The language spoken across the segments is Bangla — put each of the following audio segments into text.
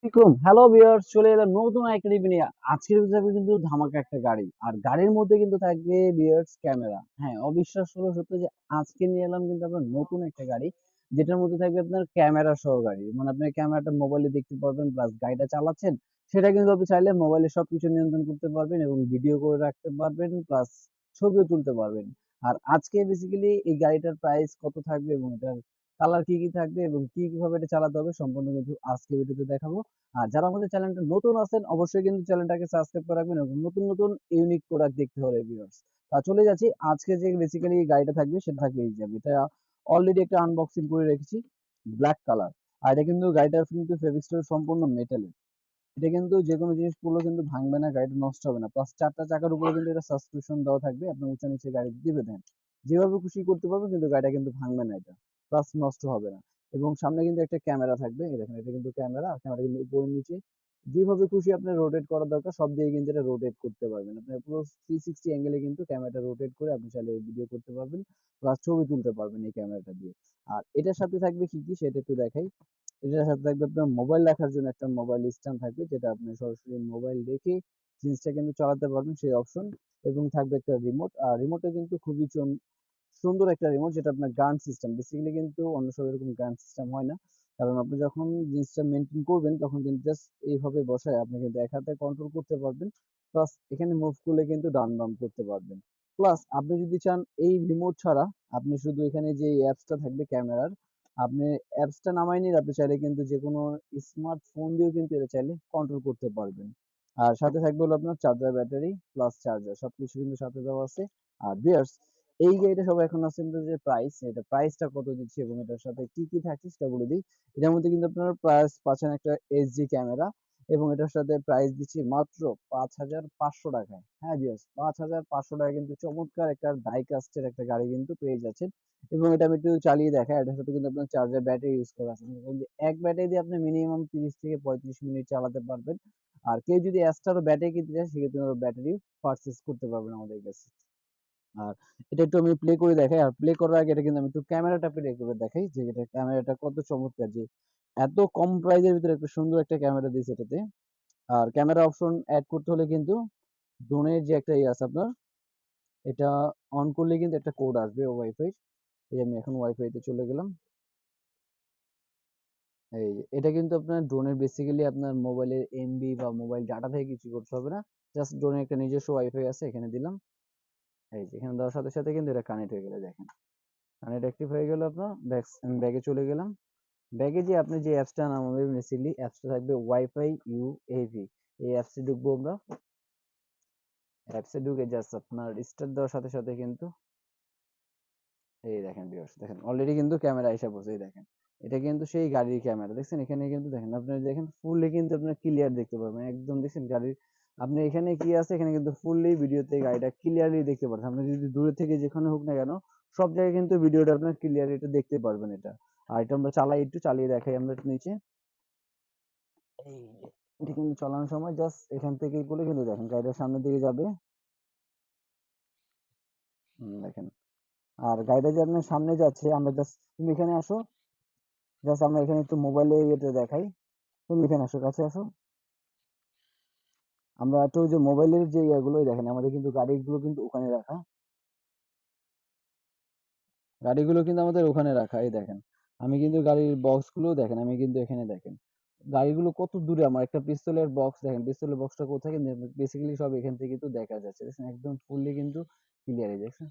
হ্যালো ভিউয়ার্স, চলে এলাম নতুন একটা রিভিউ নিয়ে। আজকের ভিডিও থাকবে কিন্তু ধামাকা একটা গাড়ি, আর গাড়ির মধ্যে কিন্তু থাকবে ভিউয়ার্স ক্যামেরা। হ্যাঁ, অবিশ্বাস হলো সত্য যে আজকে নিয়ে এলাম কিন্তু আমরা নতুন একটা গাড়ি, যেটার মধ্যে থাকবে আপনার ক্যামেরা সহ গাড়ি। মানে আপনি ক্যামেরাটা মোবাইলে দেখতে পারবেন, প্লাস গাড়িটা চালাচ্ছেন সেটা কিন্তু আপনি চাইলে মোবাইলে সবকিছু নিয়ন্ত্রণ করতে পারবেন এবং ভিডিও করে রাখতে পারবেন, প্লাস ছবিও তুলতে পারবেন। আর আজকে বেসিক্যালি এই গাড়িটার প্রাইস কত থাকবে এবং এটার কালার কি কি থাকবে এবং কি কিভাবে এটা চালাতে হবে সম্পূর্ণ কিন্তু আজকে ভিডিওতে দেখাবো। আর যারা আমাদের চ্যানেলটা নতুন আছেন অবশ্যই কিন্তু চ্যানেলটাকে সাবস্ক্রাইব করে রাখবেন এবং নতুন নতুন ইউনিক প্রোডাক্ট দেখতে হলে ভিউয়ার্স। তা চলে যাচ্ছি, আজকে যে বেসিক্যালি গাড়িটা থাকবে সেটা থাকবে এই যে এটা অলরেডি একটা আনবক্সিং করে রেখেছি, ব্ল্যাক কালার। আর এটা কিন্তু গাড়িটা কিন্তু ফেভিক্সেল সম্পূর্ণ মেটালের। এটা কিন্তু যে কোনো জিনিস পড়লেও কিন্তু ভাঙবে না, গাড়িটা নষ্ট হবে না। প্লাস চারটা চাকার উপরে কিন্তু এটা সাসপেনশন দেওয়া থাকবে, আপনি উঁচা নিচে গাড়ি দিবে দেন যেভাবে খুশি করতে পারবেন, কিন্তু গাড়িটা কিন্তু ভাঙবে না এটা, প্লাস নষ্ট হবে না। এবং সামনে কিন্তু একটা ক্যামেরা থাকবে, এই দেখেন এটা কিন্তু ক্যামেরা, ক্যামেরা কিন্তু উপরে নিচে যেভাবে খুশি আপনার রোটেট করা দরকার সব দিয়ে কিন্তু এটা রোটেট করতে পারবেন। আপনার পুরো 360 অ্যাঙ্গেলে কিন্তু ক্যামেরাটা রোটেট করে আপনি চাইলে ভিডিও করতে পারবেন, প্লাস ছবি তুলতে পারবেন এই ক্যামেরাটা দিয়ে। আর এটার সাথে থাকবে কি কি সেটা একটু দেখাই। এটার সাথে থাকবে আপনার মোবাইল রাখার জন্য একটা মোবাইল স্ট্যান্ড থাকবে, যেটা আপনি সরাসরি মোবাইল রেখে জিনিসটা কিন্তু চালাতে পারবেন সেই অপশন। এবং থাকবে একটা রিমোট, আর রিমোটে কিন্তু খুবই সুন্দর একটা রিমোট, যেটা আপনার গান সিস্টেম। বেসিক্যালি কিন্তু অন্য সব এরকম গান সিস্টেম হয় না, কারণ আপনি যখন জিনিসটা মেনটেন করবেন তখন কিন্তু জাস্ট এইভাবে বসায় আপনি কিন্তু এক হাতে কন্ট্রোল করতে পারবেন, প্লাস এখানে মুভ করলে কিন্তু ডান বাম করতে পারবেন। প্লাস আপনি যদি চান এই রিমোট ছাড়া আপনি শুধু এখানে যে অ্যাপসটা থাকবে ক্যামেরার, আপনি অ্যাপসটা নামাই নিলে আপনি চাইলে কিন্তু যে কোনো স্মার্টফোন দিয়েও কিন্তু এটা চাইলে কন্ট্রোল করতে পারবেন। আর সাথে থাকবে হলো আপনার চার্জার, ব্যাটারি প্লাস চার্জার সবকিছু কিন্তু সাথে দেওয়া আছে। আর বিয়ার্স, এই গাড়িটা সবাই এখন আসছেন যে প্রাইস, এটা প্রাইসটা কত দিচ্ছে এবং এটার সাথে কি কি থাকছে সেটা বলে দিই। এটার মধ্যে কিন্তু আপনারা প্রাইস পাচ্ছেন একটা এইচডি ক্যামেরা, এবং এটার সাথে প্রাইস দিচ্ছি মাত্র 5,500 টাকায়। হ্যাঁ বিয়ার্স, 5,500 টাকায় কিন্তু চমৎকার একটা ডাই কাস্টের একটা গাড়ি কিন্তু পেয়ে যাচ্ছেন। এবং এটা আমি একটু চালিয়ে দেখাই, এটার সাথে কিন্তু আপনার চার্জার ব্যাটারি ইউজ করা আছে, এবং যে এক ব্যাটারি দিয়ে আপনি মিনিমাম 30 থেকে 35 মিনিট চালাতে পারবেন। আর কেউ যদি এক্সট্রা ব্যাটারি কিনতে চায় সেক্ষেত্রে ব্যাটারি পারচেস করতে পারবেন আমাদের কাছে। আর এটা একটু আমি প্লে করে দেখাই, আর প্লে করার আগে এটা কিন্তু আমি একটু ক্যামেরাটা প্লে করে দেখাই যে এটা ক্যামেরাটা কত চমৎকার, যে এত কম প্রাইজের ভিতরে একটা সুন্দর একটা ক্যামেরা দিয়েছে এটাতে। আর ক্যামেরা অপশন অ্যাড করতে হলে কিন্তু ড্রোনের যে একটা ইয়ে আছে আপনার, এটা অন করলে কিন্তু একটা কোড আসবে ওয়াইফাই। এই আমি এখন ওয়াইফাই তে চলে গেলাম। এই যে এটা কিন্তু আপনার ড্রোনের বেসিক্যালি আপনার মোবাইলের এমবি বা মোবাইল ডাটা থেকে কিছু করতে হবে না, জাস্ট ড্রোনের একটা নিজস্ব ওয়াইফাই আছে, এখানে দিলাম। এই যে এখানে দেওয়ার সাথে সাথে কিন্তু এটা কানেক্ট হয়ে গেল, দেখেন কানেক্ট অ্যাক্টিভ হয়ে গেল আপনার। আমি ব্যাগে চলে গেলাম। ব্যাগে যে আপনি যে অ্যাপসটা নামাবে বেসিক্যালি অ্যাপসটা থাকবে ওয়াইফাই ইউএভি। এই অ্যাপসে ঢুকবো আমরা। অ্যাপসে ঢুকে জাস্ট আপনার স্টার্ট দেওয়ার সাথে সাথে কিন্তু এই দেখেন ভিউয়ার্স, দেখেন অলরেডি কিন্তু ক্যামেরা এসে পড়ছে, এই দেখেন এটা কিন্তু সেই গাড়ির ক্যামেরা, দেখছেন এখানে কিন্তু দেখেন আপনি দেখেন ফুললি কিন্তু আপনার ক্লিয়ার দেখতে পারবেন একদম, দেখছেন গাড়ির আপনি এখানে কি আছে, এখানে কিন্তু ফুললি ভিডিওতে গাড়িটা ক্লিয়ারলি দেখতে পারছেন। আপনি যদি দূরে থেকে যেখানে হোক না কেন সব জায়গায় কিন্তু ভিডিওটা আপনার ক্লিয়ারলি এটা দেখতে পারবেন এটা। আর এটা আমরা চালাই, একটু চালিয়ে দেখাই আমরা একটু নিচে। এই যে এটা কিন্তু চালানোর সময় জাস্ট এখান থেকে করলে কিন্তু দেখেন গাড়িটা সামনের দিকে যাবে। দেখেন, আর গাড়িটা যে আপনার সামনে যাচ্ছে, আমরা জাস্ট তুমি এখানে আসো, জাস্ট আমরা এখানে একটু মোবাইলে ইয়েতে দেখাই। তুমি এখানে আসো, কাছে আসো। আমরা একটু ওই যে মোবাইলের যে ইয়েগুলোই দেখেন, আমাদের কিন্তু গাড়িগুলো কিন্তু ওখানে রাখা, গাড়িগুলো কিন্তু আমাদের ওখানে রাখা। এই দেখেন আমি কিন্তু গাড়ির বক্স গুলো দেখেন, আমি কিন্তু এখানে দেখেন গাড়িগুলো কত দূরে, আমার একটা পিস্তলের বক্স দেখেন, পিস্তলের বক্সটা কোথায় কিন্তু বেসিক্যালি সব এখান থেকে কিন্তু দেখা যাচ্ছে, দেখছেন একদম ফুললি কিন্তু ক্লিয়ার। এই দেখছেন,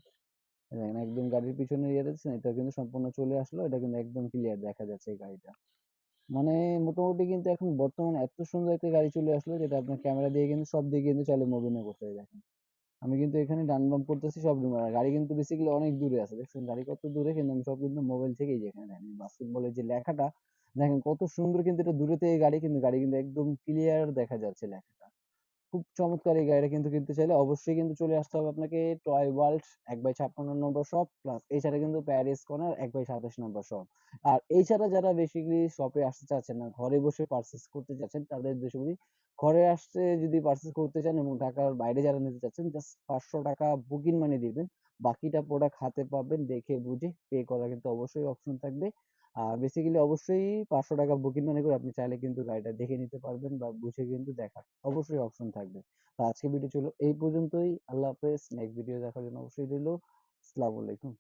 এই দেখেন একদম গাড়ির পিছনে ইয়ে দেখছেন, এটা কিন্তু সম্পূর্ণ চলে আসলো, এটা কিন্তু একদম ক্লিয়ার দেখা যাচ্ছে এই গাড়িটা। মানে মোটামুটি কিন্তু এখন বর্তমানে এত সুন্দর একটা গাড়ি চলে আসলো, যেটা আপনার ক্যামেরা দিয়ে কিন্তু সব দিকে কিন্তু চাইলে মুভি নিয়ে করতে যায়। দেখেন আমি কিন্তু এখানে ডান বাম করতেছি সব গাড়ি কিন্তু বেসিক্যালি অনেক দূরে আছে, দেখছেন গাড়ি কত দূরে, কিন্তু আমি সব কিন্তু মোবাইল থেকেই যেখানে দেখেন বাস্কেটবলের যে লেখাটা দেখেন কত সুন্দর, কিন্তু এটা দূরে থেকে গাড়ি কিন্তু গাড়ি কিন্তু একদম ক্লিয়ার দেখা যাচ্ছে লেখাটা। খুব চমৎকার এই গাড়িটা কিন্তু কিনতে চাইলে অবশ্যই কিন্তু চলে আসতে হবে আপনাকে টয় ওয়ার্ল্ড 1/56 নম্বর শপ, প্লাস এছাড়া কিন্তু প্যারিস কর্নার 1/27 নম্বর শপ। আর এছাড়া যারা বেসিক্যালি শপে আসতে চাচ্ছেন না, ঘরে বসে পার্চেস করতে চাচ্ছেন, তাদের উদ্দেশ্যে বলি ঘরে আসতে যদি পার্চেস করতে চান এবং ঢাকার বাইরে যারা নিতে চাচ্ছেন জাস্ট 500 টাকা বুকিং মানি দিবেন, বাকিটা প্রোডাক্ট হাতে পাবেন, দেখে বুঝে পে করা কিন্তু অবশ্যই অপশন থাকবে। আর বেসিক্যালি অবশ্যই ৳৫০০ বুকিং মনে করে আপনি চাইলে কিন্তু গাড়িটা দেখে নিতে পারবেন বা বুঝে কিন্তু দেখার অবশ্যই অপশন থাকবে। তো আজকের ভিডিও ছিল এই পর্যন্তই। আল্লাহ হাফেজ। নেক্সট ভিডিও দেখার জন্য অবশ্যই রইলো। আসসালামু আলাইকুম।